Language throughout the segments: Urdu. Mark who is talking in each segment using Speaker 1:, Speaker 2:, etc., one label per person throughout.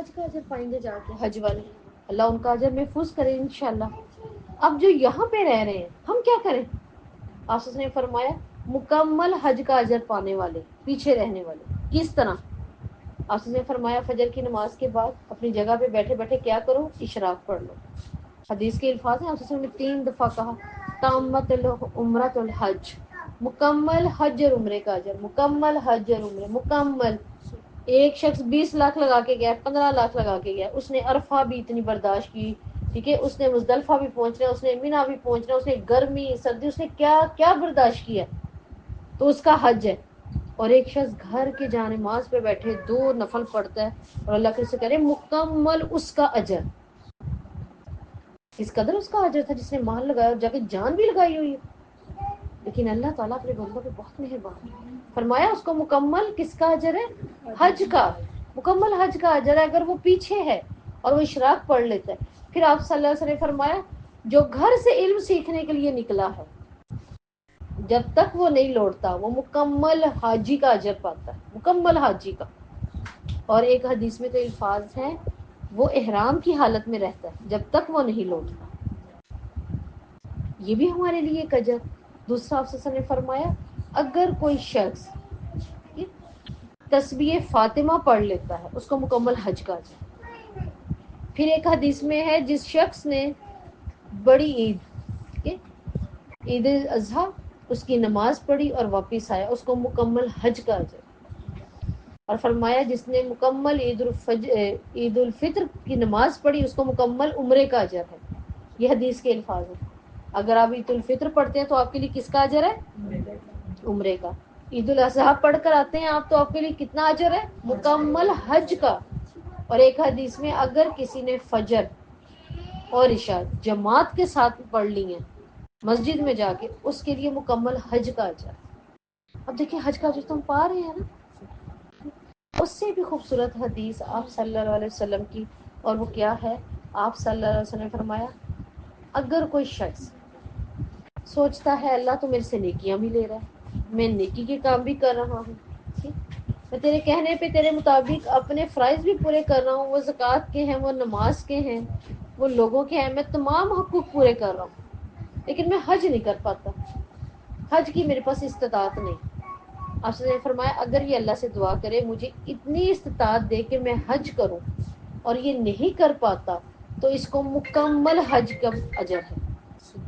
Speaker 1: حج کا اجر پائیں گے جا کے حج والے، اللہ ان کا اجر محفوظ کرے انشاءاللہ۔ اب جو یہاں پہ رہ رہے ہیں ہم کیا کریں؟ آپ نے فرمایا مکمل حج کا اجر پانے والے پیچھے رہنے والے کس طرح؟ آپ نے فرمایا فجر کی نماز کے بعد اپنی جگہ پہ بیٹھے بیٹھے کیا کرو؟ اشراق پڑھ لو۔ حدیث کے الفاظ ہیں، آپ نے 3 دفعہ کہا تامت عمرۃ الحج، مکمل حج اور عمرے کا اجر، مکمل حج اور عمرے مکمل۔ ایک شخص 20 لاکھ لگا کے گیا، 15 لاکھ لگا کے گیا، اس نے عرفہ بھی اتنی برداشت کی، ٹھیک ہے، اس نے مزدلفہ بھی پہنچنا، اس نے مینا بھی پہنچنا، اس نے گرمی سردی، اس نے کیا کیا برداشت کیا، تو اس کا حج ہے۔ اور ایک شخص گھر کے جا نماز پہ بیٹھے 2 نفل پڑھتا ہے اور اللہ کے سے کرے مکمل اس کا اجر۔ اس قدر اس کا اجر تھا جس نے مال لگایا اور جا کے جان بھی لگائی ہوئی ہے، لیکن اللہ تعالیٰ اپنے بندوں پہ بہت مہربان ہے، فرمایا اس کو مکمل کس کا اجر ہے؟ حج کا، مکمل حج کا اجر ہے اگر وہ پیچھے ہے اور وہ اشراق پڑھ لیتا ہے۔ پھر آپ صلی اللہ علیہ وسلم نے فرمایا جو گھر سے علم سیکھنے کے لیے نکلا ہے جب تک وہ نہیں لوٹتا وہ مکمل حاجی کا اجر پاتا ہے، مکمل حاجی کا۔ اور ایک حدیث میں تو الفاظ ہیں وہ احرام کی حالت میں رہتا ہے جب تک وہ نہیں لوٹتا، یہ بھی ہمارے لیے ایک اجر۔ دوسرا آپ صلی اللہ علیہ وسلم نے فرمایا اگر کوئی شخص تسبیح فاطمہ پڑھ لیتا ہے اس کو مکمل حج کا اجر۔ پھر ایک حدیث میں ہے جس شخص نے بڑی عید عید الاضحیٰ اس کی نماز پڑھی اور واپس آیا اس کو مکمل حج کا اجر۔ اور فرمایا جس نے مکمل عید الفطر کی نماز پڑھی اس کو مکمل عمرے کا اجر ہے۔ یہ حدیث کے الفاظ ہیں۔ اگر آپ عید الفطر پڑھتے ہیں تو آپ کے لیے کس کا اجر ہے؟ عمرے کا۔ عید الاضحیٰ پڑھ کر آتے ہیں آپ تو آپ کے لیے کتنا اجر ہے؟ مکمل حج کا۔ اور ایک حدیث میں اگر کسی نے فجر اور عشاء جماعت کے ساتھ پڑھ لی ہیں مسجد میں جا کے اس کے لیے مکمل حج کا اجر۔ اب دیکھیں حج کا اجر تو ہم پا رہے ہیں نا۔ اس سے بھی خوبصورت حدیث آپ صلی اللہ علیہ وسلم کی، اور وہ کیا ہے؟ آپ صلی اللہ علیہ وسلم نے فرمایا اگر کوئی شخص سوچتا ہے اللہ تو میرے سے نیکیاں بھی لے رہا ہے، میں نیکی کے کام بھی کر رہا ہوں، میں تیرے کہنے پہ تیرے مطابق اپنے فرائض بھی پورے کر رہا ہوں، وہ زکوٰۃ کے ہیں، وہ نماز کے ہیں، وہ لوگوں کے ہیں، میں تمام حقوق پورے کر رہا ہوں، لیکن میں حج نہیں کر پاتا، حج کی میرے پاس استطاعت نہیں۔ آپ نے فرمایا اگر یہ اللہ سے دعا کرے مجھے اتنی استطاعت دے کہ میں حج کروں اور یہ نہیں کر پاتا تو اس کو مکمل حج کا اجر ہے،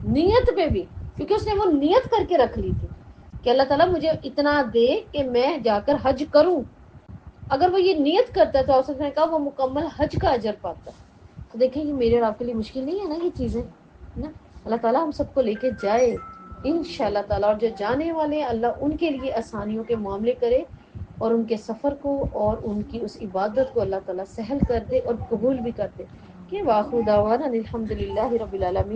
Speaker 1: نیت پہ بھی، کیونکہ اس نے وہ نیت کر کے رکھ لی تھی کہ اللہ تعالیٰ مجھے اتنا دے کہ میں جا کر حج کروں۔ اگر وہ یہ نیت کرتا ہے تو آپ نے کہا وہ مکمل حج کا اجر پاتا ہے۔ تو دیکھیں یہ میرے اور آپ کے لیے مشکل نہیں ہے نا یہ چیزیں نا، اللہ تعالیٰ ہم سب کو لے کے جائے انشاءاللہ تعالیٰ، اور جو جانے والے ہیں اللہ ان کے لیے آسانیوں کے معاملے کرے اور ان کے سفر کو اور ان کی اس عبادت کو اللہ تعالیٰ سہل کر دے اور قبول بھی کر دے۔ کہ واخر دعوانا الحمدللہ رب العالمین۔